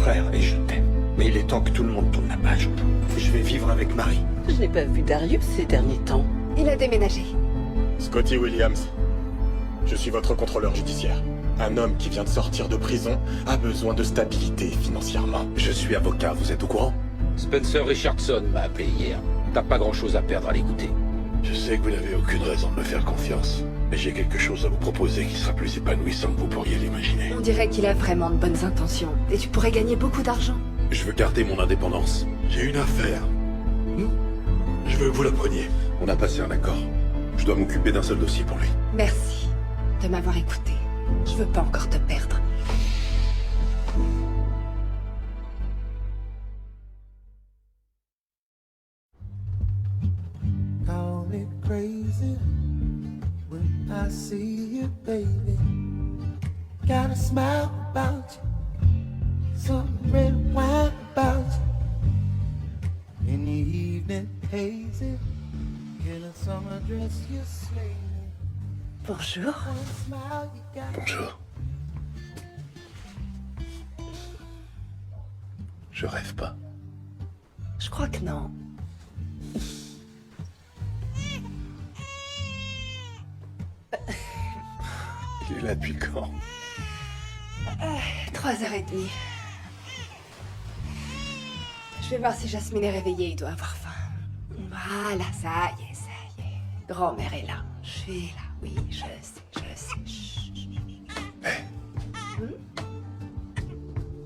frère et je t'aime. Mais il est temps que tout le monde tourne la page. Je vais vivre avec Marie. Je n'ai pas vu Darius ces derniers temps. Il a déménagé. Scotty Williams, je suis votre contrôleur judiciaire. Un homme qui vient de sortir de prison a besoin de stabilité financièrement. Je suis avocat, vous êtes au courant? Spencer Richardson m'a appelé hier. T'as pas grand-chose à perdre à l'écouter. Je sais que vous n'avez aucune raison de me faire confiance, mais j'ai quelque chose à vous proposer qui sera plus épanouissant que vous pourriez l'imaginer. On dirait qu'il a vraiment de bonnes intentions. Et tu pourrais gagner beaucoup d'argent. Je veux garder mon indépendance. J'ai une affaire. Je veux que vous la preniez. On a passé un accord. Je dois m'occuper d'un seul dossier pour lui. Merci de m'avoir écouté. Je veux pas encore te perdre. Call me crazy when I see you, baby. Got a smile about you, some red wine about you. In the evening hazy, in a summer dress you slay me. Bonjour. One smile you got. Bonjour. Je rêve pas. Je crois que non. Il est là depuis quand? 3h30. Je vais voir si Jasmine est réveillée, il doit avoir faim. Voilà, ça y est. Grand-mère est là. Je suis là, oui, je sais. Chut. Hé.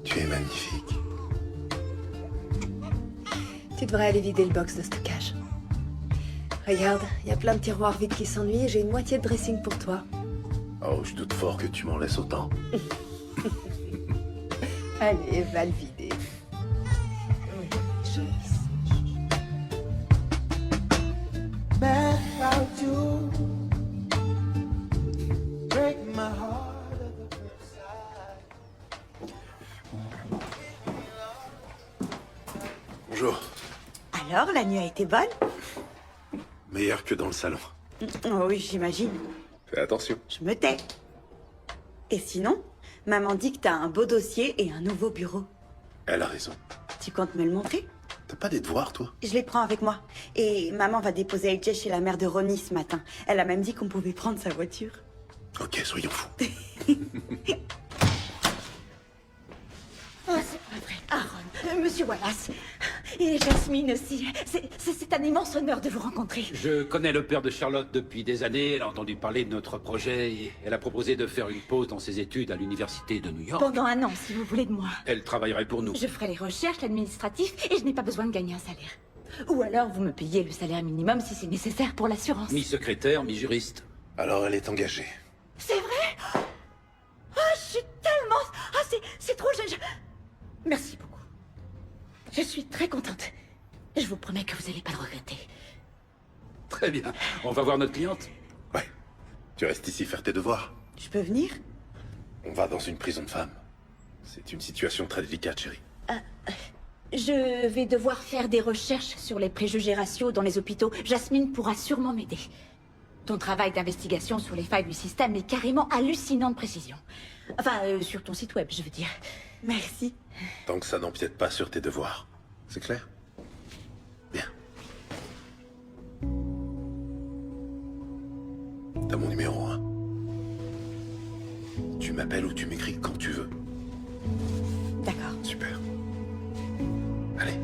Tu es magnifique. Tu devrais aller vider le box de stockage. Regarde, il y a plein de tiroirs vides qui s'ennuient et j'ai une moitié de dressing pour toi. Oh, je doute fort que tu m'en laisses autant. Allez, va le vider. Oui, je sais. Mad about you, break my heart at the first sight. Bonjour. Alors, la nuit a été bonne? Meilleur que dans le salon. Oh oui, j'imagine. Fais attention. Je me tais. Et sinon, maman dit que t'as un beau dossier et un nouveau bureau. Elle a raison. Tu comptes me le montrer? T'as pas des devoirs, toi? Je les prends avec moi. Et maman va déposer AJ chez la mère de Ronnie ce matin. Elle a même dit qu'on pouvait prendre sa voiture. Ok, soyons fous. Oh, c'est pas vrai. Aaron, monsieur Wallace. Et Jasmine aussi. C'est un immense honneur de vous rencontrer. Je connais le père de Charlotte depuis des années. Elle a entendu parler de notre projet et elle a proposé de faire une pause dans ses études à l'université de New York. Pendant un an, si vous voulez de moi. Elle travaillerait pour nous. Je ferai les recherches, l'administratif, et je n'ai pas besoin de gagner un salaire. Ou alors vous me payez le salaire minimum si c'est nécessaire pour l'assurance. Mi-secrétaire, mi-juriste. Alors elle est engagée. C'est vrai? Oh, je suis tellement... Ah, c'est trop... Merci beaucoup. Je suis très contente. Je vous promets que vous n'allez pas le regretter. Très bien. On va voir notre cliente. Ouais. Tu restes ici faire tes devoirs. Je peux venir? On va dans une prison de femmes. C'est une situation très délicate, chérie. Je vais devoir faire des recherches sur les préjugés raciaux dans les hôpitaux. Jasmine pourra sûrement m'aider. Ton travail d'investigation sur les failles du système est carrément hallucinant de précision. Enfin, sur ton site web, je veux dire. Merci. Tant que ça n'empiète pas sur tes devoirs. C'est clair? Bien. T'as mon numéro, hein? Tu m'appelles ou tu m'écris quand tu veux. D'accord. Super. Allez.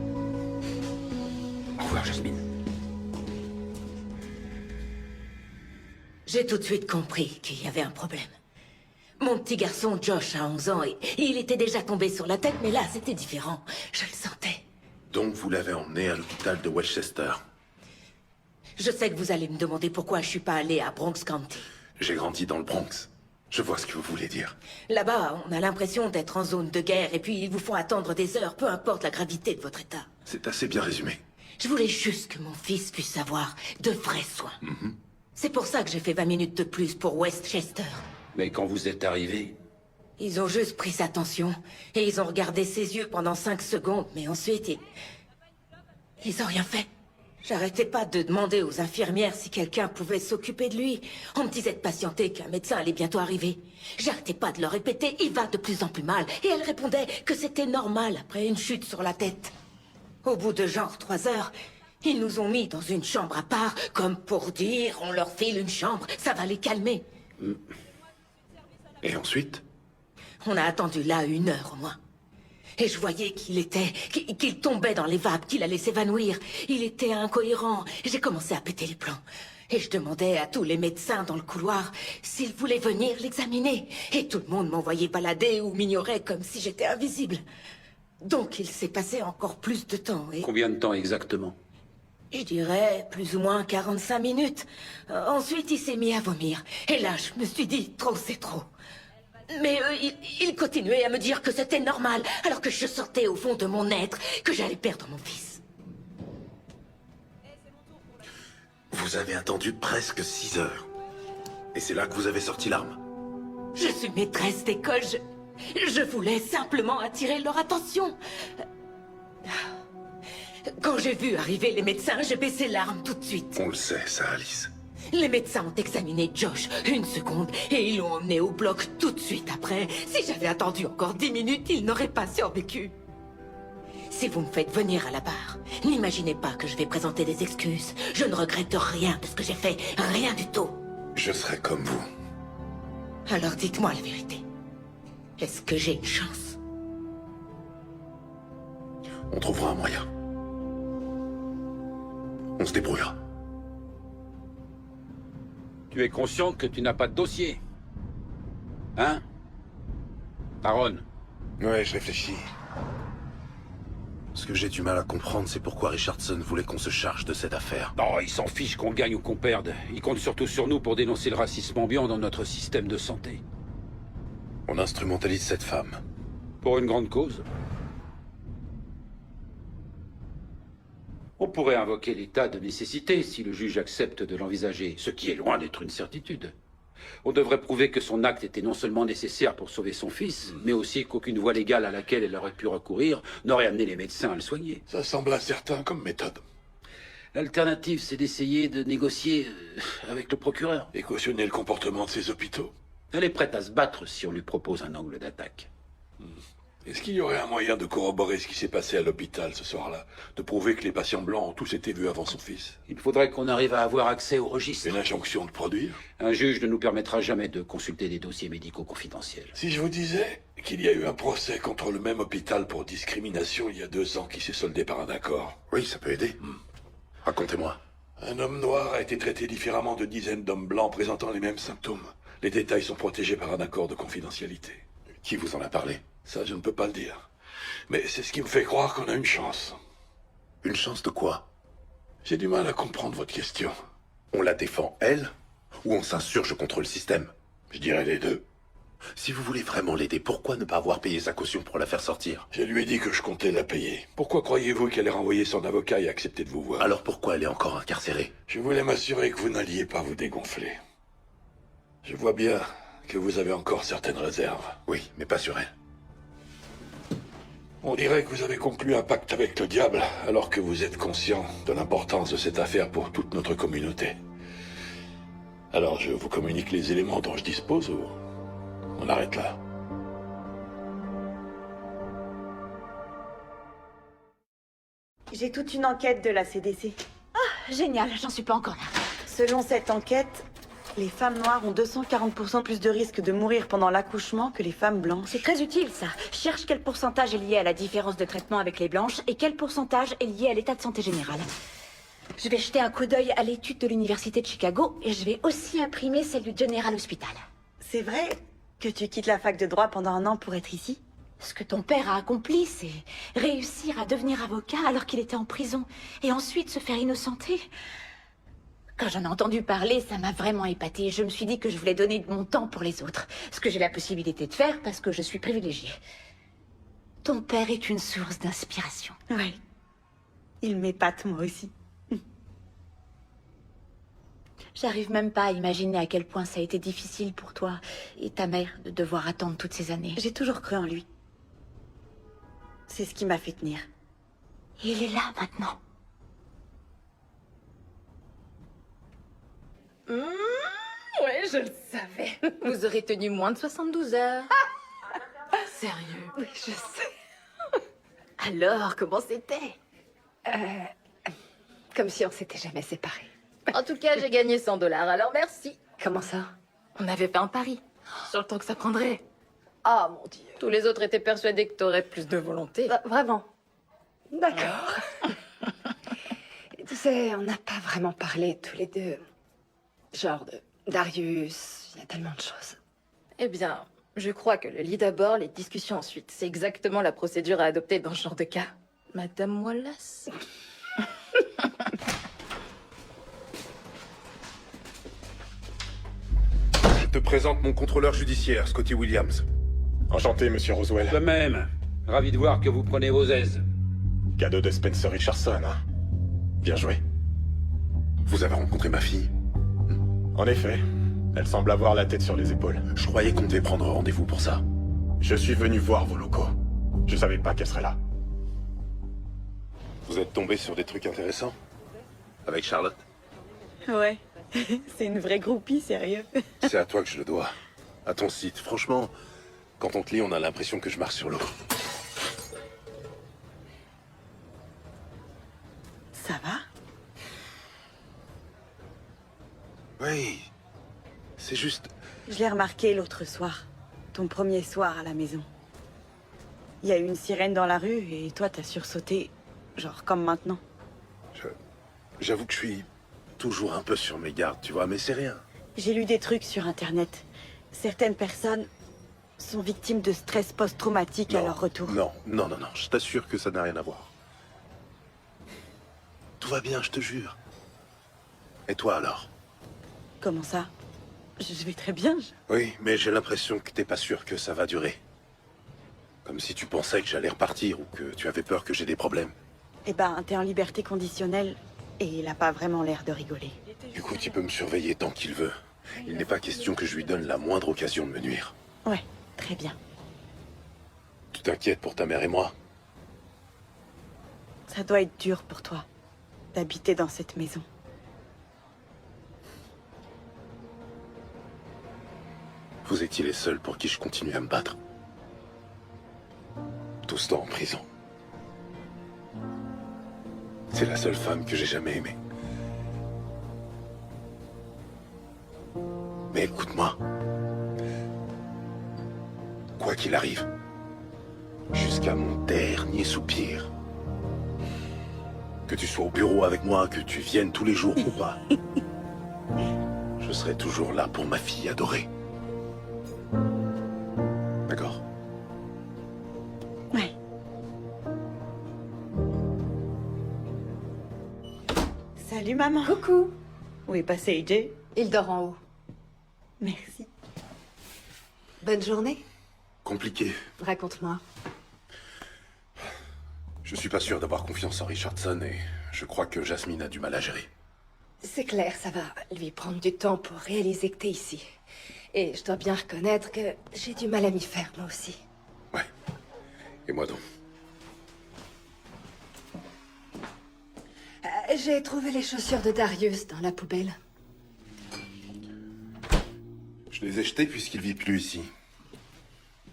Au revoir, Jasmine. J'ai tout de suite compris qu'il y avait un problème. Mon petit garçon Josh a 11 ans et il était déjà tombé sur la tête, mais là c'était différent. Je le sentais. Donc vous l'avez emmené à l'hôpital de Westchester. Je sais que vous allez me demander pourquoi je suis pas allé à Bronx County. J'ai grandi dans le Bronx. Je vois ce que vous voulez dire. Là-bas, on a l'impression d'être en zone de guerre et puis ils vous font attendre des heures, peu importe la gravité de votre état. C'est assez bien résumé. Je voulais juste que mon fils puisse avoir de vrais soins. C'est pour ça que j'ai fait 20 minutes de plus pour Westchester. Mais quand vous êtes arrivé, Ils ont juste pris sa tension et ils ont regardé ses yeux pendant 5 secondes, mais ensuite ils ont rien fait. J'arrêtais pas de demander aux infirmières si quelqu'un pouvait s'occuper de lui. On me disait de patienter, qu'un médecin allait bientôt arriver. J'arrêtais pas de leur répéter, il va de plus en plus mal. Et elles répondaient que c'était normal après une chute sur la tête. Au bout de genre 3 heures, ils nous ont mis dans une chambre à part, comme pour dire, on leur file une chambre, ça va les calmer. Et ensuite? On a attendu là 1 heure au moins. Et je voyais qu'il tombait dans les vapes, qu'il allait s'évanouir. Il était incohérent. J'ai commencé à péter les plombs. Et je demandais à tous les médecins dans le couloir s'ils voulaient venir l'examiner. Et tout le monde m'envoyait balader ou m'ignorait comme si j'étais invisible. Donc il s'est passé encore plus de temps et... Combien de temps exactement? Je dirais plus ou moins 45 minutes. Ensuite, il s'est mis à vomir. Et là, je me suis dit, trop, c'est trop. Mais il continuait à me dire que c'était normal, alors que je sortais au fond de mon être, que j'allais perdre mon fils. Vous avez attendu presque 6 heures. Et c'est là que vous avez sorti l'arme. Je suis maîtresse d'école, je voulais simplement attirer leur attention. Quand j'ai vu arriver les médecins, j'ai baissé l'arme tout de suite. On le sait, ça, Alice. Les médecins ont examiné Josh 1 seconde et ils l'ont emmené au bloc tout de suite après. Si j'avais attendu encore 10 minutes, il n'aurait pas survécu. Si vous me faites venir à la barre, n'imaginez pas que je vais présenter des excuses. Je ne regrette rien de ce que j'ai fait, rien du tout. Je serai comme vous. Alors dites-moi la vérité. Est-ce que j'ai une chance? On trouvera un moyen. On se débrouillera. Tu es conscient que tu n'as pas de dossier? Hein? Aaron? Ouais, je réfléchis. Ce que j'ai du mal à comprendre, c'est pourquoi Richardson voulait qu'on se charge de cette affaire. Non, il s'en fiche qu'on gagne ou qu'on perde. Il compte surtout sur nous pour dénoncer le racisme ambiant dans notre système de santé. On instrumentalise cette femme. Pour une grande cause. On pourrait invoquer l'état de nécessité si le juge accepte de l'envisager, ce qui est loin d'être une certitude. On devrait prouver que son acte était non seulement nécessaire pour sauver son fils, mais aussi qu'aucune voie légale à laquelle elle aurait pu recourir n'aurait amené les médecins à le soigner. Ça semble incertain comme méthode. L'alternative, c'est d'essayer de négocier avec le procureur. Et cautionner le comportement de ces hôpitaux. Elle est prête à se battre si on lui propose un angle d'attaque. Est-ce qu'il y aurait un moyen de corroborer ce qui s'est passé à l'hôpital ce soir-là? De prouver que les patients blancs ont tous été vus avant son fils? Il faudrait qu'on arrive à avoir accès au registre. Une injonction de produire? Un juge ne nous permettra jamais de consulter des dossiers médicaux confidentiels. Si je vous disais qu'il y a eu un procès contre le même hôpital pour discrimination il y a 2 ans qui s'est soldé par un accord. Oui, ça peut aider. Racontez-moi. Un homme noir a été traité différemment de dizaines d'hommes blancs présentant les mêmes symptômes. Les détails sont protégés par un accord de confidentialité. Qui vous en a parlé? Ça, je ne peux pas le dire. Mais c'est ce qui me fait croire qu'on a une chance. Une chance de quoi? J'ai du mal à comprendre votre question. On la défend, elle, ou on s'insurge contre le système? Je dirais les deux. Si vous voulez vraiment l'aider, pourquoi ne pas avoir payé sa caution pour la faire sortir? Je lui ai dit que je comptais la payer. Pourquoi croyez-vous qu'elle ait renvoyé son avocat et accepté de vous voir? Alors pourquoi elle est encore incarcérée? Je voulais m'assurer que vous n'alliez pas vous dégonfler. Je vois bien que vous avez encore certaines réserves. Oui, mais pas sur elle. On dirait que vous avez conclu un pacte avec le diable, alors que vous êtes conscient de l'importance de cette affaire pour toute notre communauté. Alors je vous communique les éléments dont je dispose ou on arrête là? J'ai toute une enquête de la CDC. Ah, génial, j'en suis pas encore là. Selon cette enquête, les femmes noires ont 240% plus de risque de mourir pendant l'accouchement que les femmes blanches. C'est très utile, ça. Cherche quel pourcentage est lié à la différence de traitement avec les blanches et quel pourcentage est lié à l'état de santé général. Je vais jeter un coup d'œil à l'étude de l'Université de Chicago et je vais aussi imprimer celle du General Hospital. C'est vrai que tu quittes la fac de droit pendant 1 an pour être ici? Ce que ton père a accompli, c'est réussir à devenir avocat alors qu'il était en prison et ensuite se faire innocenter. Quand j'en ai entendu parler, ça m'a vraiment épatée. Je me suis dit que je voulais donner de mon temps pour les autres. Ce que j'ai la possibilité de faire parce que je suis privilégiée. Ton père est une source d'inspiration. Ouais. Il m'épate, moi aussi. J'arrive même pas à imaginer à quel point ça a été difficile pour toi et ta mère de devoir attendre toutes ces années. J'ai toujours cru en lui. C'est ce qui m'a fait tenir. Et il est là maintenant. Ouais, je le savais. Vous aurez tenu moins de 72 heures. Sérieux? Oui, je sais. Alors, comment c'était? Comme si on s'était jamais séparés. En tout cas, j'ai gagné 100 $, alors merci. Comment ça? On avait fait un pari sur le temps que ça prendrait. Ah, mon Dieu. Tous les autres étaient persuadés que t'aurais plus de volonté. Vraiment? D'accord. Tu sais, on n'a pas vraiment parlé tous les deux. Genre de Darius, il y a tellement de choses. Eh bien, je crois que le lit d'abord, les discussions ensuite. C'est exactement la procédure à adopter dans ce genre de cas. Madame Wallace? Je te présente mon contrôleur judiciaire, Scotty Williams. Enchanté, monsieur Roswell. De même, ravi de voir que vous prenez vos aises. Cadeau de Spencer Richardson, hein. Bien joué. Vous avez rencontré ma fille? En effet, elle semble avoir la tête sur les épaules. Je croyais qu'on devait prendre rendez-vous pour ça. Je suis venu voir vos locaux. Je savais pas qu'elle serait là. Vous êtes tombé sur des trucs intéressants? Avec Charlotte? Ouais. C'est une vraie groupie, sérieux. C'est à toi que je le dois. À ton site. Franchement, quand on te lit, on a l'impression que je marche sur l'eau. Ça va? Oui. C'est juste... Je l'ai remarqué l'autre soir. Ton premier soir à la maison. Il y a eu une sirène dans la rue et toi t'as sursauté. Genre comme maintenant. J'avoue que je suis toujours un peu sur mes gardes, tu vois, mais c'est rien. J'ai lu des trucs sur internet. Certaines personnes sont victimes de stress post-traumatique à leur retour. Non, je t'assure que ça n'a rien à voir. Tout va bien, je te jure. Et toi alors? Comment ça? Je vais très bien. Oui, mais j'ai l'impression que t'es pas sûr que ça va durer. Comme si tu pensais que j'allais repartir ou que tu avais peur que j'ai des problèmes. Eh ben, t'es en liberté conditionnelle et il a pas vraiment l'air de rigoler. Écoute, il peut me surveiller tant qu'il veut. Il n'est pas question que je lui donne la moindre occasion de me nuire. Ouais, très bien. Tu t'inquiètes pour ta mère et moi? Ça doit être dur pour toi d'habiter dans cette maison. Vous étiez les seuls pour qui je continue à me battre. Tout ce temps en prison. C'est la seule femme que j'ai jamais aimée. Mais écoute-moi. Quoi qu'il arrive, jusqu'à mon dernier soupir, que tu sois au bureau avec moi, que tu viennes tous les jours ou pas, je serai toujours là pour ma fille adorée. D'accord? Ouais. Salut maman. Coucou. Où est passé AJ? Il dort en haut. Merci. Bonne journée. Compliqué. Raconte-moi. Je suis pas sûr d'avoir confiance en Richardson et je crois que Jasmine a du mal à gérer. C'est clair, ça va lui prendre du temps pour réaliser que t'es ici. Et je dois bien reconnaître que j'ai du mal à m'y faire, moi aussi. Ouais. Et moi donc? J'ai trouvé les chaussures de Darius dans la poubelle. Je les ai jetées puisqu'il vit plus ici.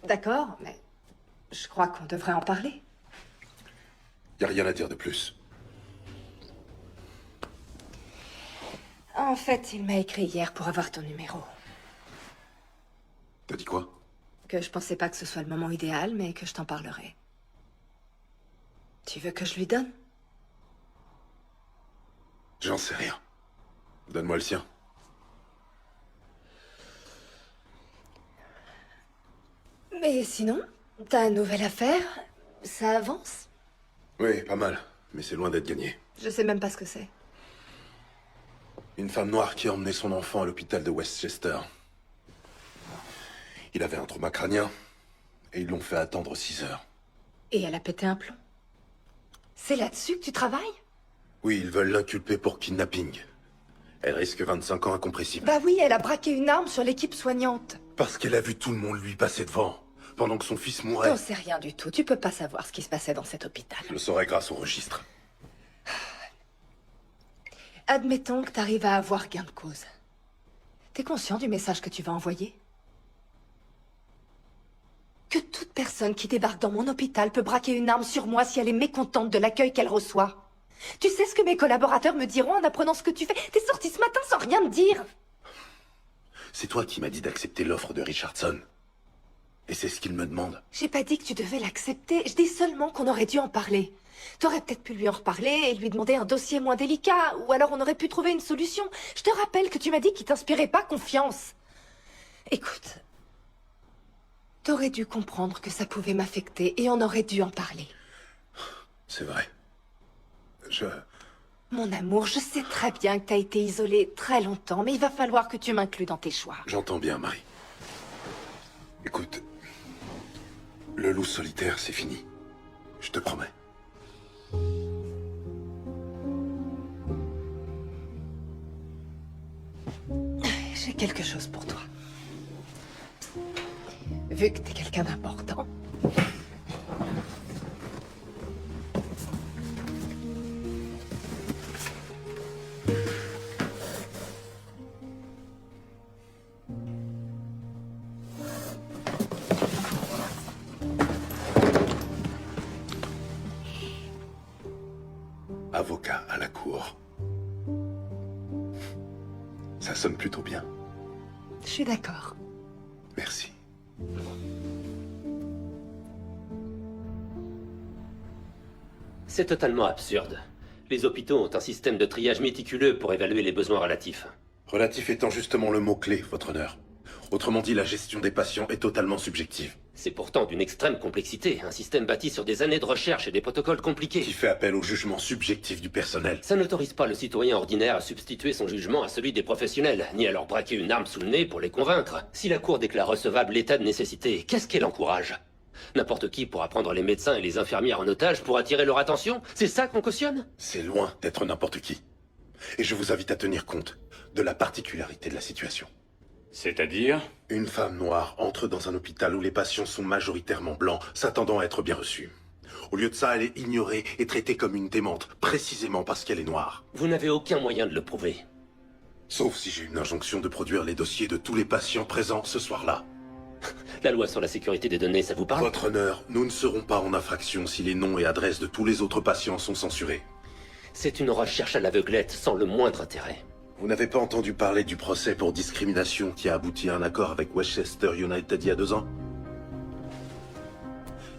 D'accord, mais je crois qu'on devrait en parler. Y a rien à dire de plus. En fait, il m'a écrit hier pour avoir ton numéro. T'as dit quoi? Que je pensais pas que ce soit le moment idéal, mais que je t'en parlerai. Tu veux que je lui donne? J'en sais rien. Donne-moi le sien. Mais sinon, ta nouvelle affaire, ça avance? Oui, pas mal. Mais c'est loin d'être gagné. Je sais même pas ce que c'est. Une femme noire qui a emmené son enfant à l'hôpital de Westchester. Il avait un trauma crânien et ils l'ont fait attendre 6 heures. Et elle a pété un plomb. C'est là-dessus que tu travailles? Oui, ils veulent l'inculper pour kidnapping. Elle risque 25 ans incompressibles. Bah oui, elle a braqué une arme sur l'équipe soignante. Parce qu'elle a vu tout le monde lui passer devant, pendant que son fils mourait. T'en sais rien du tout. Tu peux pas savoir ce qui se passait dans cet hôpital. Je le saurais grâce au registre. Admettons que t'arrives à avoir gain de cause. T'es conscient du message que tu vas envoyer? Que toute personne qui débarque dans mon hôpital peut braquer une arme sur moi si elle est mécontente de l'accueil qu'elle reçoit. Tu sais ce que mes collaborateurs me diront en apprenant ce que tu fais? T'es sorti ce matin sans rien me dire. C'est toi qui m'as dit d'accepter l'offre de Richardson. Et c'est ce qu'il me demande. J'ai pas dit que tu devais l'accepter, je dis seulement qu'on aurait dû en parler. T'aurais peut-être pu lui en reparler et lui demander un dossier moins délicat, ou alors on aurait pu trouver une solution. Je te rappelle que tu m'as dit qu'il t'inspirait pas confiance. Écoute, t'aurais dû comprendre que ça pouvait m'affecter et on aurait dû en parler. C'est vrai. Mon amour, je sais très bien que t'as été isolée très longtemps, mais il va falloir que tu m'inclues dans tes choix. J'entends bien, Marie. Écoute, le loup solitaire, c'est fini. Je te promets. J'ai quelque chose pour toi. Vu que t'es quelqu'un d'important. Avocat à la cour. Ça sonne plutôt bien. Je suis d'accord. Merci. C'est totalement absurde. Les hôpitaux ont un système de triage méticuleux pour évaluer les besoins relatifs. Relatif étant justement le mot-clé, votre honneur. Autrement dit, la gestion des patients est totalement subjective. C'est pourtant d'une extrême complexité, un système bâti sur des années de recherche et des protocoles compliqués. Qui fait appel au jugement subjectif du personnel. Ça n'autorise pas le citoyen ordinaire à substituer son jugement à celui des professionnels, ni à leur braquer une arme sous le nez pour les convaincre. Si la Cour déclare recevable l'état de nécessité, qu'est-ce qu'elle encourage? N'importe qui pourra prendre les médecins et les infirmières en otage pour attirer leur attention? C'est ça qu'on cautionne? C'est loin d'être n'importe qui. Et je vous invite à tenir compte de la particularité de la situation. C'est-à-dire? Une femme noire entre dans un hôpital où les patients sont majoritairement blancs, s'attendant à être bien reçus. Au lieu de ça, elle est ignorée et traitée comme une démente, précisément parce qu'elle est noire. Vous n'avez aucun moyen de le prouver. Sauf si j'ai une injonction de produire les dossiers de tous les patients présents ce soir-là. La loi sur la sécurité des données, ça vous parle? Votre honneur, nous ne serons pas en infraction si les noms et adresses de tous les autres patients sont censurés. C'est une recherche à l'aveuglette, sans le moindre intérêt. Vous n'avez pas entendu parler du procès pour discrimination qui a abouti à un accord avec Westchester United il y a 2 ans?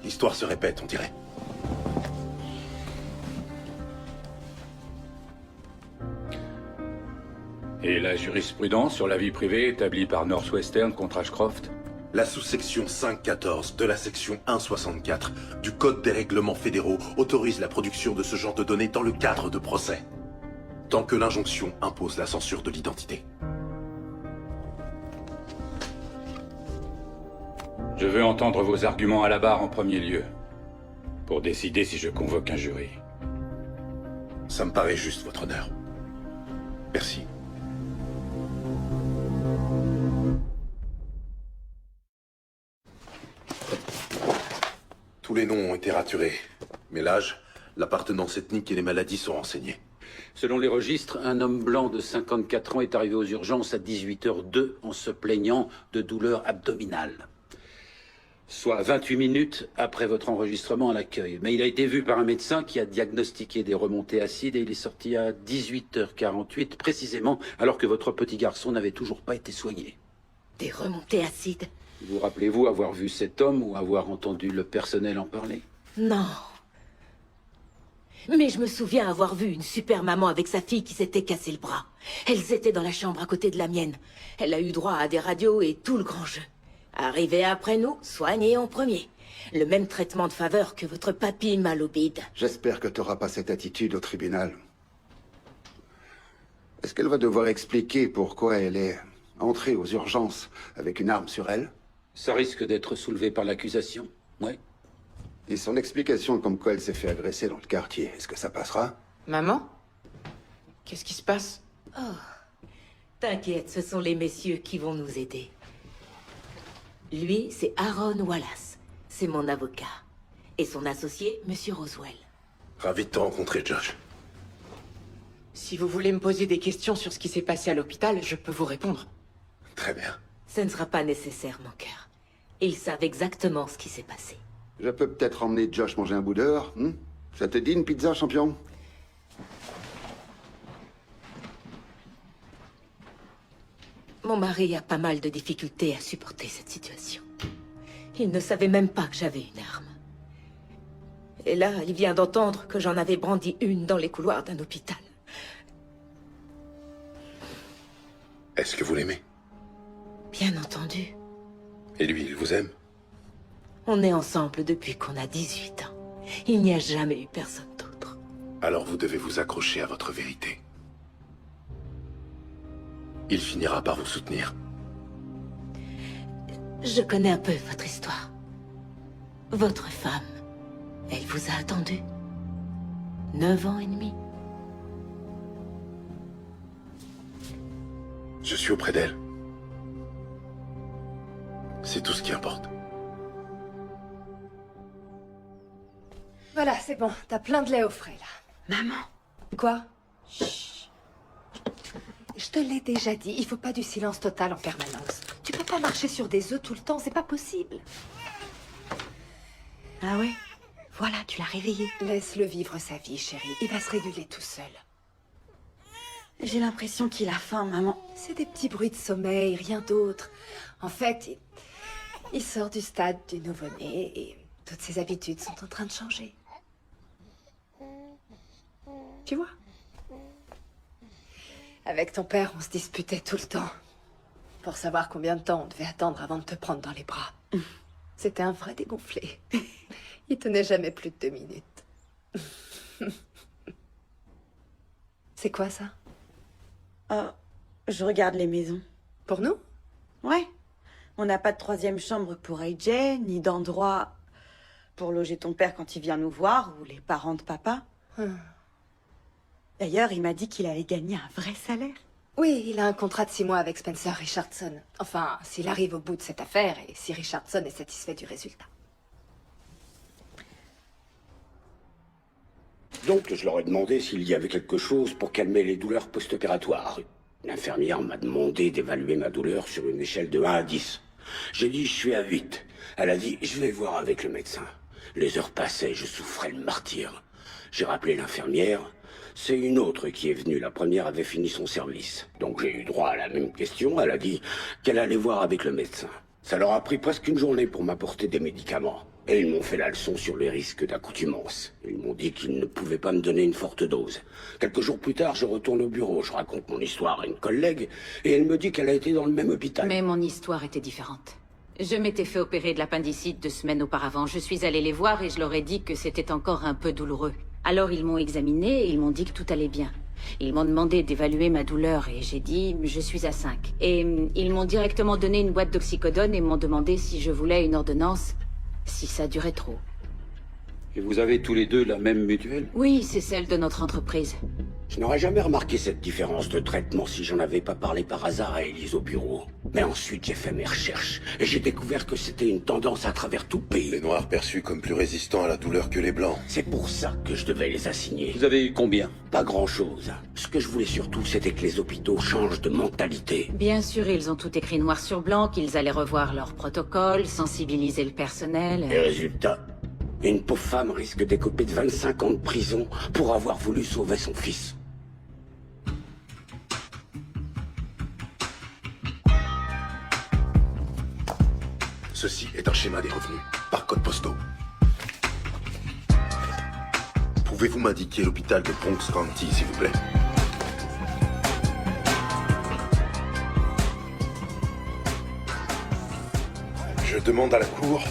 L'histoire se répète, on dirait. Et la jurisprudence sur la vie privée établie par Northwestern contre Ashcroft? La sous-section 514 de la section 164 du Code des règlements fédéraux autorise la production de ce genre de données dans le cadre de procès. Tant que l'injonction impose la censure de l'identité. Je veux entendre vos arguments à la barre en premier lieu, pour décider si je convoque un jury. Ça me paraît juste, votre honneur. Merci. Tous les noms ont été raturés, mais l'âge, l'appartenance ethnique et les maladies sont renseignés. Selon les registres, un homme blanc de 54 ans est arrivé aux urgences à 18h02 en se plaignant de douleurs abdominales. Soit 28 minutes après votre enregistrement à l'accueil. Mais il a été vu par un médecin qui a diagnostiqué des remontées acides et il est sorti à 18h48 précisément, alors que votre petit garçon n'avait toujours pas été soigné. Des remontées acides? Vous rappelez-vous avoir vu cet homme ou avoir entendu le personnel en parler? Non. Mais je me souviens avoir vu une super maman avec sa fille qui s'était cassé le bras. Elles étaient dans la chambre à côté de la mienne. Elle a eu droit à des radios et tout le grand jeu. Arrivée après nous, soignée en premier. Le même traitement de faveur que votre papy malobide. J'espère que tu n'auras pas cette attitude au tribunal. Est-ce qu'elle va devoir expliquer pourquoi elle est entrée aux urgences avec une arme sur elle? Ça risque d'être soulevé par l'accusation, ouais. Et son explication comme quoi elle s'est fait agresser dans le quartier, est-ce que ça passera? Maman? Qu'est-ce qui se passe? Oh, t'inquiète, ce sont les messieurs qui vont nous aider. Lui, c'est Aaron Wallace. C'est mon avocat. Et son associé, Monsieur Roswell. Ravi de te rencontrer, Josh. Si vous voulez me poser des questions sur ce qui s'est passé à l'hôpital, je peux vous répondre. Très bien. Ce ne sera pas nécessaire, mon cœur. Ils savent exactement ce qui s'est passé. Je peux peut-être emmener Josh manger un bout d'heure, Ça te dit une pizza, champion? Mon mari a pas mal de difficultés à supporter cette situation. Il ne savait même pas que j'avais une arme. Et là, il vient d'entendre que j'en avais brandi une dans les couloirs d'un hôpital. Est-ce que vous l'aimez? Bien entendu. Et lui, il vous aime? On est ensemble depuis qu'on a 18 ans. Il n'y a jamais eu personne d'autre. Alors vous devez vous accrocher à votre vérité. Il finira par vous soutenir. Je connais un peu votre histoire. Votre femme, elle vous a attendu 9 ans et demi. Je suis auprès d'elle. C'est tout ce qui importe. Voilà, c'est bon. T'as plein de lait au frais, là. Maman. Quoi? Chut. Je te l'ai déjà dit, il faut pas du silence total en permanence. Tu peux pas marcher sur des œufs tout le temps, c'est pas possible. Ah ouais? Voilà, tu l'as réveillé. Laisse-le vivre sa vie, chérie. Il va se réguler tout seul. J'ai l'impression qu'il a faim, maman. C'est des petits bruits de sommeil, rien d'autre. En fait, il sort du stade du nouveau-né et toutes ses habitudes sont en train de changer. Tu vois? Avec ton père, on se disputait tout le temps. Pour savoir combien de temps on devait attendre avant de te prendre dans les bras. C'était un vrai dégonflé. Il tenait jamais plus de 2 minutes. C'est quoi ça? Je regarde les maisons. Pour nous? Ouais. On n'a pas de 3e chambre pour AJ, ni d'endroit pour loger ton père quand il vient nous voir, ou les parents de papa. D'ailleurs, il m'a dit qu'il allait gagner un vrai salaire. Oui, il a un contrat de 6 mois avec Spencer Richardson. Enfin, s'il arrive au bout de cette affaire et si Richardson est satisfait du résultat. Donc, je leur ai demandé s'il y avait quelque chose pour calmer les douleurs post-opératoires. L'infirmière m'a demandé d'évaluer ma douleur sur une échelle de 1 à 10. J'ai dit, je suis à 8. Elle a dit, je vais voir avec le médecin. Les heures passaient, je souffrais le martyre. J'ai rappelé l'infirmière. C'est une autre qui est venue. La première avait fini son service. Donc j'ai eu droit à la même question. Elle a dit qu'elle allait voir avec le médecin. Ça leur a pris presque une journée pour m'apporter des médicaments. Et ils m'ont fait la leçon sur les risques d'accoutumance. Ils m'ont dit qu'ils ne pouvaient pas me donner une forte dose. Quelques jours plus tard, je retourne au bureau. Je raconte mon histoire à une collègue. Et elle me dit qu'elle a été dans le même hôpital. Mais mon histoire était différente. Je m'étais fait opérer de l'appendicite 2 semaines auparavant. Je suis allée les voir et je leur ai dit que c'était encore un peu douloureux. Alors ils m'ont examiné et ils m'ont dit que tout allait bien. Ils m'ont demandé d'évaluer ma douleur et j'ai dit je suis à 5. Et ils m'ont directement donné une boîte d'oxycodone et m'ont demandé si je voulais une ordonnance, si ça durait trop. Et vous avez tous les deux la même mutuelle? Oui, c'est celle de notre entreprise. Je n'aurais jamais remarqué cette différence de traitement si j'en avais pas parlé par hasard à Élise au bureau. Mais ensuite, j'ai fait mes recherches et j'ai découvert que c'était une tendance à travers tout le pays. Les Noirs perçus comme plus résistants à la douleur que les Blancs. C'est pour ça que je devais les assigner. Vous avez eu combien? Pas grand-chose. Ce que je voulais surtout, c'était que les hôpitaux changent de mentalité. Bien sûr, ils ont tout écrit noir sur blanc, qu'ils allaient revoir leurs protocoles, sensibiliser le personnel. Et résultat, une pauvre femme risque d'écoper de 25 ans de prison pour avoir voulu sauver son fils. Ceci est un schéma des revenus, par code postaux. Pouvez-vous m'indiquer l'hôpital de Bronx County, s'il vous plaît? Je demande à la Cour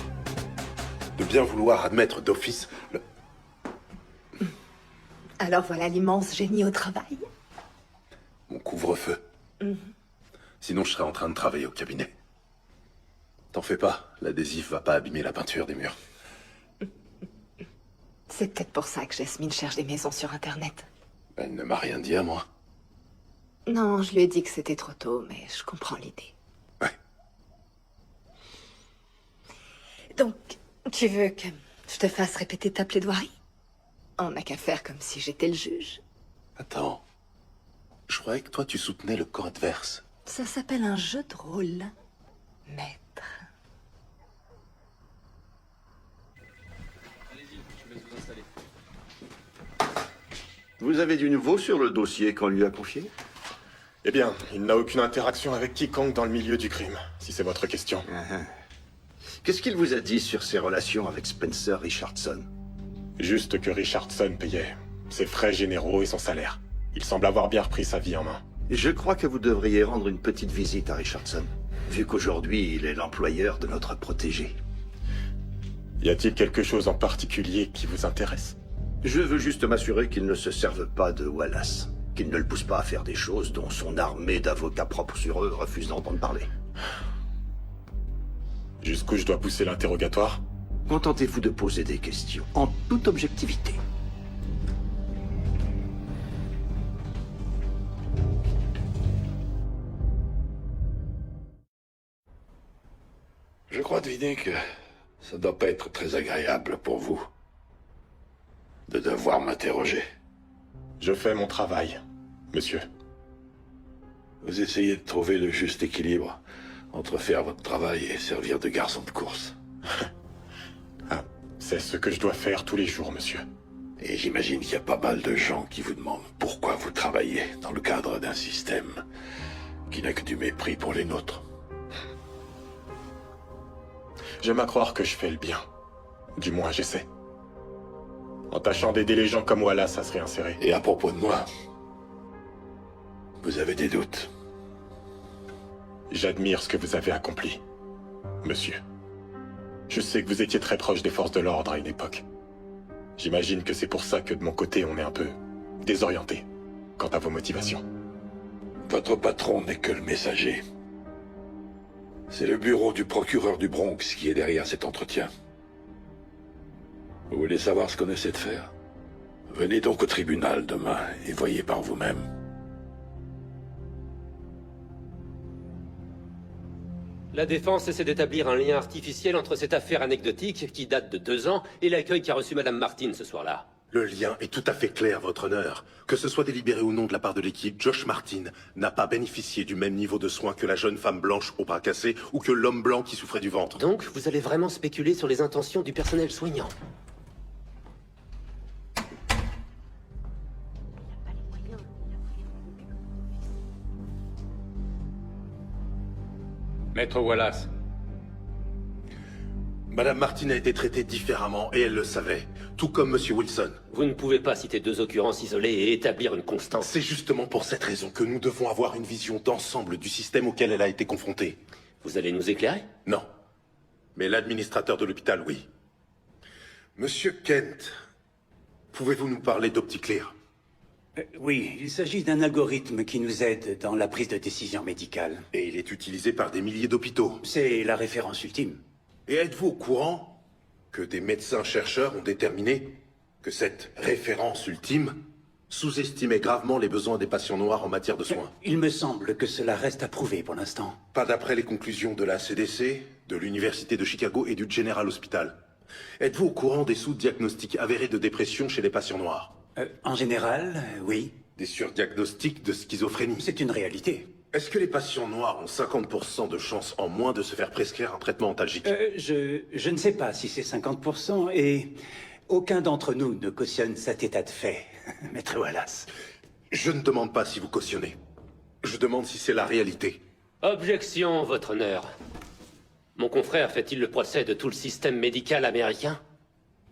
de bien vouloir admettre d'office le... Alors voilà l'immense génie au travail. mon couvre-feu. Sinon, je serais en train de travailler au cabinet. T'en fais pas, l'adhésif va pas abîmer la peinture des murs. C'est peut-être pour ça que Jasmine cherche des maisons sur Internet. Elle ne m'a rien dit à moi. Non, je lui ai dit que c'était trop tôt, mais je comprends l'idée. Ouais. Donc, tu veux que je te fasse répéter ta plaidoirie? On n'a qu'à faire comme si j'étais le juge. Attends. Je croyais que toi, tu soutenais le camp adverse. Ça s'appelle un jeu de rôle, maître. Vous avez du nouveau sur le dossier qu'on lui a confié? Eh bien, il n'a aucune interaction avec quiconque dans le milieu du crime, si c'est votre question. Qu'est-ce qu'il vous a dit sur ses relations avec Spencer Richardson? Juste que Richardson payait ses frais généraux et son salaire. Il semble avoir bien repris sa vie en main. Je crois que vous devriez rendre une petite visite à Richardson, vu qu'aujourd'hui il est l'employeur de notre protégé. Y a-t-il quelque chose en particulier qui vous intéresse? Je veux juste m'assurer qu'il ne se serve pas de Wallace, qu'il ne le pousse pas à faire des choses dont son armée d'avocats propres sur eux refuse d'entendre parler. Jusqu'où je dois pousser l'interrogatoire? Contentez-vous de poser des questions, en toute objectivité. Je crois deviner que ça doit pas être très agréable pour vous de devoir m'interroger. Je fais mon travail, monsieur. Vous essayez de trouver le juste équilibre entre faire votre travail et servir de garçon de course. Ah, c'est ce que je dois faire tous les jours, monsieur. Et j'imagine qu'il y a pas mal de gens qui vous demandent pourquoi vous travaillez dans le cadre d'un système qui n'a que du mépris pour les nôtres. J'aime à croire que je fais le bien. Du moins, j'essaie. En tâchant d'aider les gens comme Wallace à se réinsérer. Et à propos de moi, vous avez des doutes? J'admire ce que vous avez accompli, monsieur. Je sais que vous étiez très proche des forces de l'ordre à une époque. J'imagine que c'est pour ça que de mon côté, on est un peu désorienté quant à vos motivations. Votre patron n'est que le messager. C'est le bureau du procureur du Bronx qui est derrière cet entretien. Vous voulez savoir ce qu'on essaie de faire? Venez donc au tribunal demain et voyez par vous-même. La défense essaie d'établir un lien artificiel entre cette affaire anecdotique, qui date de 2 ans, et l'accueil qu'a reçu Madame Martin ce soir-là. Le lien est tout à fait clair, votre honneur. Que ce soit délibéré ou non de la part de l'équipe, Josh Martin n'a pas bénéficié du même niveau de soins que la jeune femme blanche au bras cassé ou que l'homme blanc qui souffrait du ventre. Donc, vous allez vraiment spéculer sur les intentions du personnel soignant? Maître Wallace. Madame Martin a été traitée différemment et elle le savait, tout comme Monsieur Wilson. Vous ne pouvez pas citer 2 occurrences isolées et établir une constance. C'est justement pour cette raison que nous devons avoir une vision d'ensemble du système auquel elle a été confrontée. Vous allez nous éclairer? Non. Mais l'administrateur de l'hôpital, oui. Monsieur Kent, pouvez-vous nous parler d'OptiClear? Oui, il s'agit d'un algorithme qui nous aide dans la prise de décision médicale. Et il est utilisé par des milliers d'hôpitaux. C'est la référence ultime. Et êtes-vous au courant que des médecins-chercheurs ont déterminé que cette référence ultime sous-estimait gravement les besoins des patients noirs en matière de soins? Il me semble que cela reste à prouver pour l'instant. Pas d'après les conclusions de la CDC, de l'Université de Chicago et du General Hospital. Êtes-vous au courant des sous-diagnostics avérés de dépression chez les patients noirs? En général, oui. Des surdiagnostics de schizophrénie? C'est une réalité. Est-ce que les patients noirs ont 50% de chances en moins de se faire prescrire un traitement antalgique? Je ne sais pas si c'est 50% et aucun d'entre nous ne cautionne cet état de fait, Maître Wallace. Je ne demande pas si vous cautionnez. Je demande si c'est la réalité. Objection, votre honneur. Mon confrère fait-il le procès de tout le système médical américain?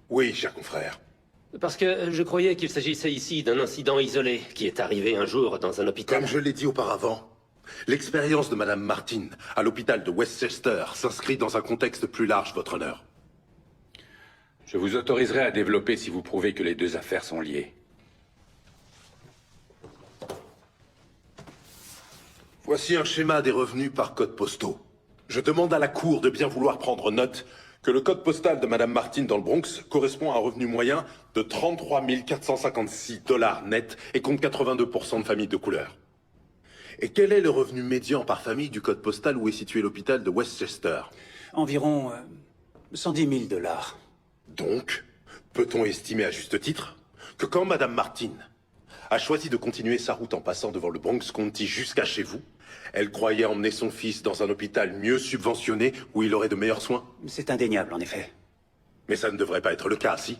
Oui, cher confrère. Parce que je croyais qu'il s'agissait ici d'un incident isolé qui est arrivé un jour dans un hôpital. Comme je l'ai dit auparavant, l'expérience de Madame Martin à l'hôpital de Westchester s'inscrit dans un contexte plus large, votre honneur. Je vous autoriserai à développer si vous prouvez que les 2 affaires sont liées. Voici un schéma des revenus par code postaux. Je demande à la Cour de bien vouloir prendre note que le code postal de Madame Martin dans le Bronx correspond à un revenu moyen de 33 456 $ net et compte 82% de familles de couleur. Et quel est le revenu médian par famille du code postal où est situé l'hôpital de Westchester? Environ 110 000 $. Donc, peut-on estimer à juste titre que quand Madame Martin a choisi de continuer sa route en passant devant le Bronx County jusqu'à chez vous, Elle croyait emmener son fils dans un hôpital mieux subventionné où il aurait de meilleurs soins. C'est indéniable, en effet. Mais ça ne devrait pas être le cas, si?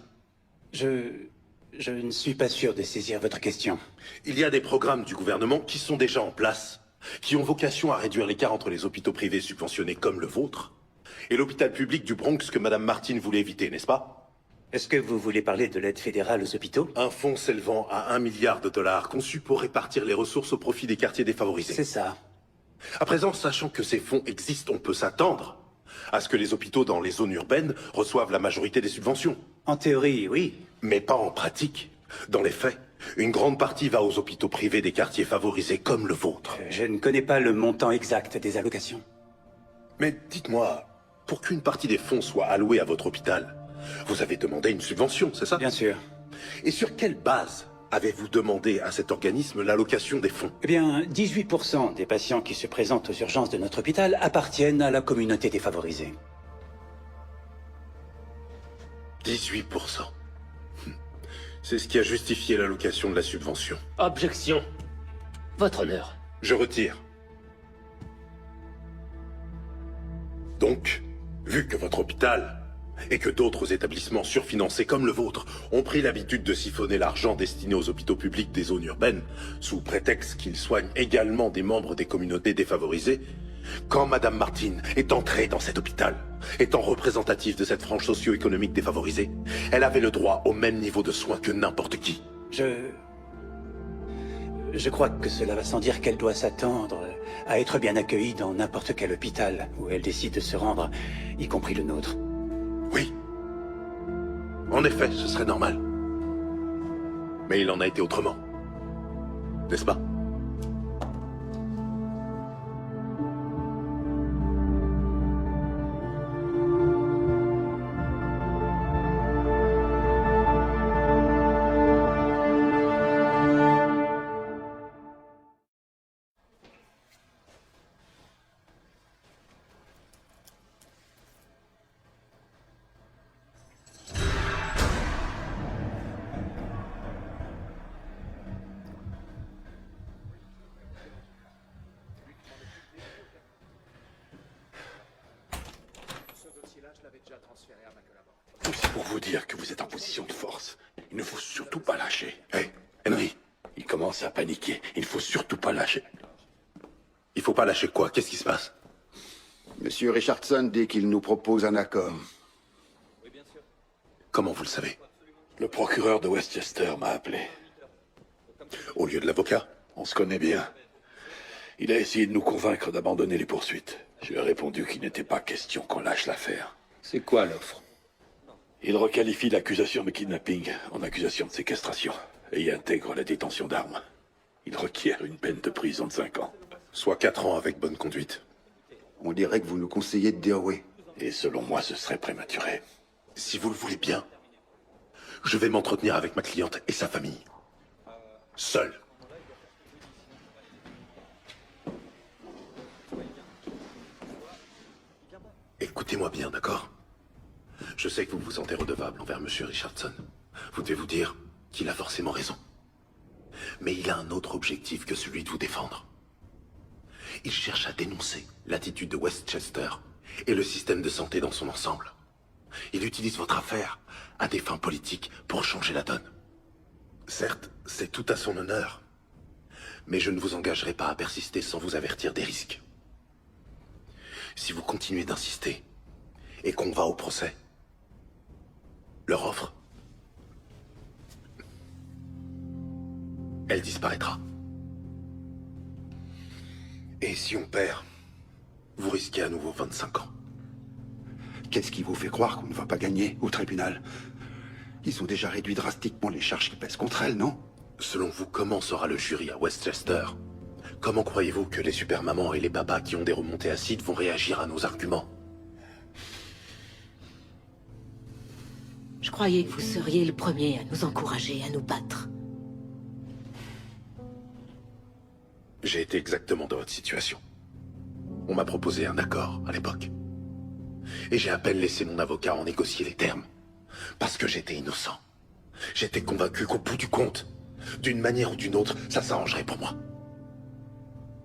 Je ne suis pas sûr de saisir votre question. Il y a des programmes du gouvernement qui sont déjà en place, qui ont vocation à réduire l'écart entre les hôpitaux privés subventionnés comme le vôtre et l'hôpital public du Bronx que Madame Martin voulait éviter, n'est-ce pas? Est-ce que vous voulez parler de l'aide fédérale aux hôpitaux? Un fonds s'élevant à $1 milliard conçu pour répartir les ressources au profit des quartiers défavorisés. C'est ça. À présent, sachant que ces fonds existent, on peut s'attendre à ce que les hôpitaux dans les zones urbaines reçoivent la majorité des subventions. En théorie, oui. Mais pas en pratique. Dans les faits, une grande partie va aux hôpitaux privés des quartiers favorisés comme le vôtre. Je ne connais pas le montant exact des allocations. Mais dites-moi, pour qu'une partie des fonds soit allouée à votre hôpital, vous avez demandé une subvention, c'est ça? Bien sûr. Et sur quelle base avez-vous demandé à cet organisme l'allocation des fonds? Eh bien, 18% des patients qui se présentent aux urgences de notre hôpital appartiennent à la communauté défavorisée. 18%. C'est ce qui a justifié l'allocation de la subvention. Objection. Votre honneur. Je retire. Donc, vu que votre hôpital et que d'autres établissements surfinancés comme le vôtre ont pris l'habitude de siphonner l'argent destiné aux hôpitaux publics des zones urbaines, sous prétexte qu'ils soignent également des membres des communautés défavorisées, quand Madame Martin est entrée dans cet hôpital, étant représentative de cette frange socio-économique défavorisée, elle avait le droit au même niveau de soins que n'importe qui. Je crois que cela va sans dire qu'elle doit s'attendre à être bien accueillie dans n'importe quel hôpital où elle décide de se rendre, y compris le nôtre. Oui. En effet, ce serait normal. Mais il en a été autrement. N'est-ce pas? C'est pour vous dire que vous êtes en position de force. Il ne faut surtout pas lâcher. Hé, Henry. Il commence à paniquer. Il ne faut surtout pas lâcher. Il faut pas lâcher quoi? Qu'est-ce qui se passe? Monsieur Richardson dit qu'il nous propose un accord. Comment vous le savez? Le procureur de Westchester m'a appelé. Au lieu de l'avocat? On se connaît bien. Il a essayé de nous convaincre d'abandonner les poursuites. Je lui ai répondu qu'il n'était pas question qu'on lâche l'affaire. C'est quoi l'offre? Il requalifie l'accusation de kidnapping en accusation de séquestration et y intègre la détention d'armes. Il requiert une peine de prison de 5 ans. Soit 4 ans avec bonne conduite. On dirait que vous nous conseillez de dire oui. Et selon moi, ce serait prématuré. Si vous le voulez bien, je vais m'entretenir avec ma cliente et sa famille. Seul. Écoutez-moi bien, d'accord? Je sais que vous vous sentez redevable envers Monsieur Richardson. Vous devez vous dire qu'il a forcément raison. Mais il a un autre objectif que celui de vous défendre. Il cherche à dénoncer l'attitude de Westchester et le système de santé dans son ensemble. Il utilise votre affaire à des fins politiques pour changer la donne. Certes, c'est tout à son honneur, mais je ne vous engagerai pas à persister sans vous avertir des risques. Si vous continuez d'insister et qu'on va au procès, leur offre, elle disparaîtra. Et si on perd, vous risquez à nouveau 25 ans. Qu'est-ce qui vous fait croire qu'on ne va pas gagner au tribunal? Ils ont déjà réduit drastiquement les charges qui pèsent contre elle, non? Selon vous, comment sera le jury à Westchester? Comment croyez-vous que les supermamans et les babas qui ont des remontées acides vont réagir à nos arguments? Je croyais que vous seriez le premier à nous encourager, à nous battre. J'ai été exactement dans votre situation. On m'a proposé un accord à l'époque. Et j'ai à peine laissé mon avocat en négocier les termes. Parce que j'étais innocent. J'étais convaincu qu'au bout du compte, d'une manière ou d'une autre, ça s'arrangerait pour moi.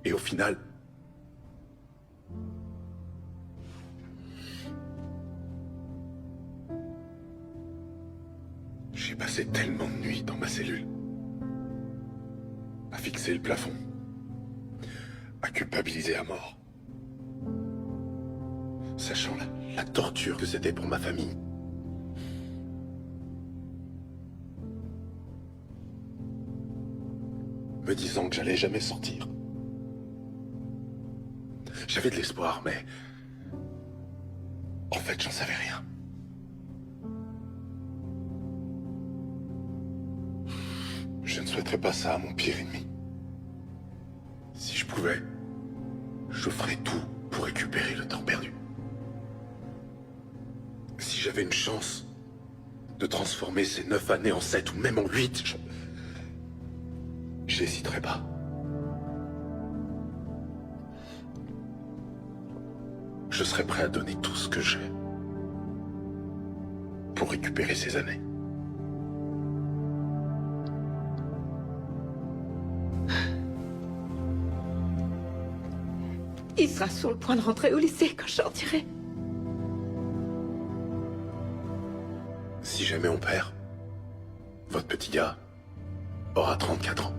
Et au final, J'ai passé tellement de nuits dans ma cellule. À fixer le plafond. À culpabiliser à mort. Sachant la torture que c'était pour ma famille. Me disant que j'allais jamais sortir. J'avais de l'espoir, mais... En fait, j'en savais rien. Je ne souhaiterais pas ça à mon pire ennemi. Si je pouvais, je ferais tout pour récupérer le temps perdu. Si j'avais une chance de transformer ces 9 années en 7 ou même en 8, j'hésiterais pas. Je serais prêt à donner tout ce que j'ai pour récupérer ces années. Il sera sur le point de rentrer au lycée quand je sortirai. Si jamais on perd, votre petit gars aura 34 ans.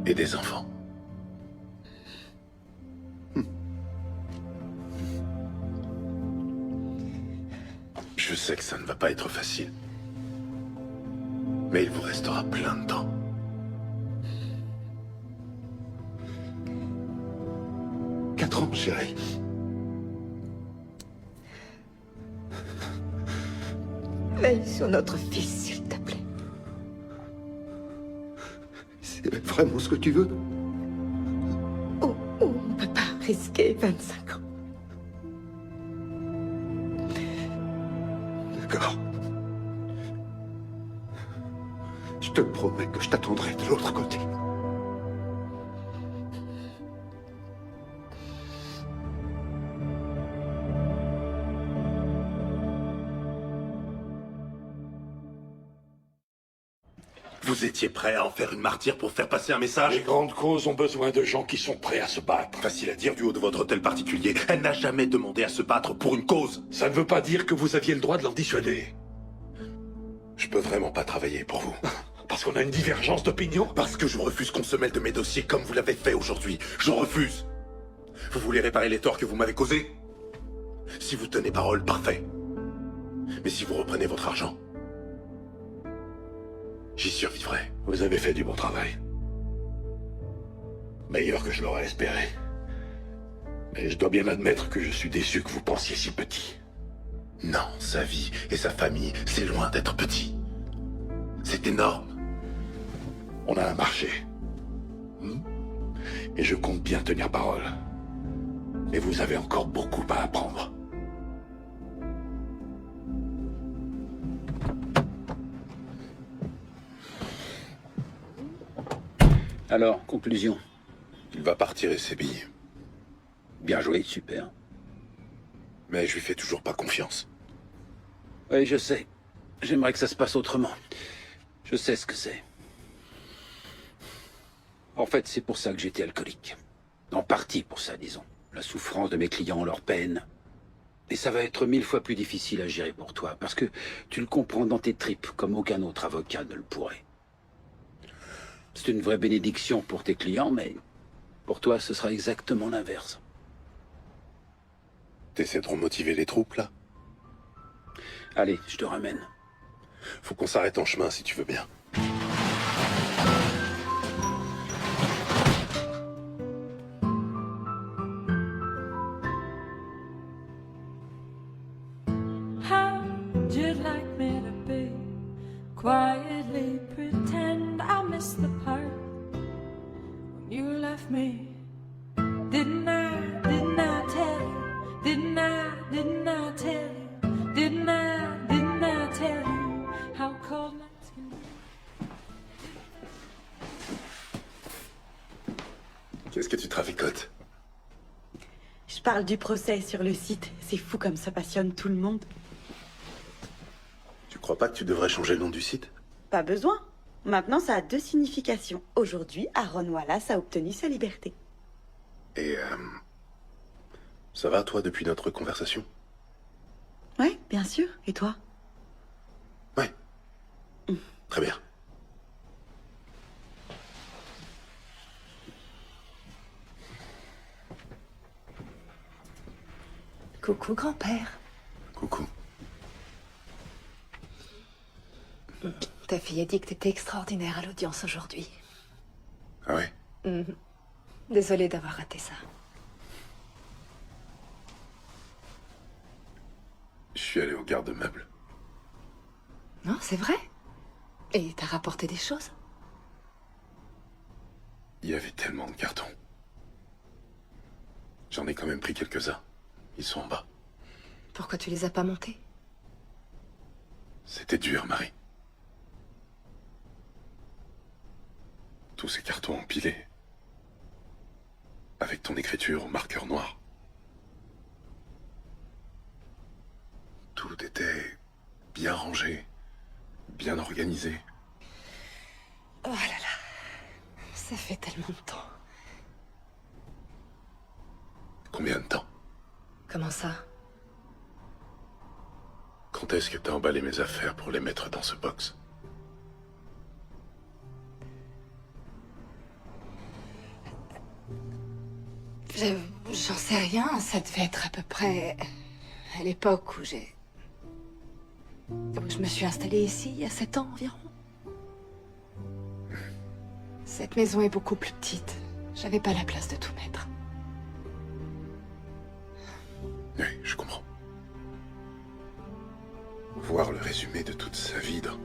Et des enfants. Je sais que ça ne va pas être facile. Mais il vous restera plein de temps. Quatre ans, chérie. Veille sur notre fils, s'il te plaît. C'est vraiment ce que tu veux? Oh, on ne peut pas risquer 25 ans. D'accord. Je te promets que je t'attendrai de l'autre côté. Vous étiez prêt à en faire une martyre pour faire passer un message? Les grandes causes ont besoin de gens qui sont prêts à se battre. Facile à dire du haut de votre hôtel particulier. Elle n'a jamais demandé à se battre pour une cause. Ça ne veut pas dire que vous aviez le droit de l'en dissuader. Je peux vraiment pas travailler pour vous. Parce qu'on a une divergence d'opinion? Parce que je refuse qu'on se mêle de mes dossiers comme vous l'avez fait aujourd'hui. Je refuse. Vous voulez réparer les torts que vous m'avez causés? Si vous tenez parole, parfait. Mais si vous reprenez votre argent, j'y survivrai. Vous avez fait du bon travail. Meilleur que je l'aurais espéré. Mais je dois bien admettre que je suis déçu que vous pensiez si petit. Non, sa vie et sa famille, c'est loin d'être petit. C'est énorme. On a un marché. Et je compte bien tenir parole. Mais vous avez encore beaucoup à apprendre. Alors, conclusion. Il va pas retirer ses billes. Bien joué, super. Mais je lui fais toujours pas confiance. Oui, je sais. J'aimerais que ça se passe autrement. Je sais ce que c'est. En fait, c'est pour ça que j'étais alcoolique. En partie pour ça, disons. La souffrance de mes clients, leur peine. Et ça va être 1000 fois plus difficile à gérer pour toi, parce que tu le comprends dans tes tripes, comme aucun autre avocat ne le pourrait. C'est une vraie bénédiction pour tes clients, mais pour toi, ce sera exactement l'inverse. T'essaies de remotiver les troupes, là? Allez, je te ramène. Faut qu'on s'arrête en chemin, si tu veux bien. How'd you like me to be? Quietly pretend I missed the part when you left me. Didn't I tell you? Didn't I tell you? Didn't I tell you how cold nights can be? Qu'est-ce que tu traficotes? Je parle du procès sur le site. C'est fou comme ça passionne tout le monde. Tu crois pas que tu devrais changer le nom du site? Pas besoin. Maintenant, ça a 2 significations. Aujourd'hui, Aaron Wallace a obtenu sa liberté. Et ça va, toi, depuis notre conversation? Ouais, bien sûr. Et toi? Très bien. Coucou, grand-père. Coucou. Ta fille a dit que t'étais extraordinaire à l'audience aujourd'hui. Ah ouais? Désolée d'avoir raté ça. Je suis allé au garde-meubles. Non, c'est vrai. Et t'as rapporté des choses? Il y avait tellement de cartons. J'en ai quand même pris quelques-uns. Ils sont en bas. Pourquoi tu les as pas montés? C'était dur, Marie. Tous ces cartons empilés. Avec ton écriture au marqueur noir. Tout était bien rangé, bien organisé. Oh là là. Ça fait tellement de temps. Combien de temps? Comment ça? Quand est-ce que t'as emballé mes affaires pour les mettre dans ce box? J'en sais rien, ça devait être à peu près à l'époque où je me suis installée ici, il y a 7 ans environ. Cette maison est beaucoup plus petite. J'avais pas la place de tout mettre. Oui, je comprends. Voir le résumé de toute sa vie dans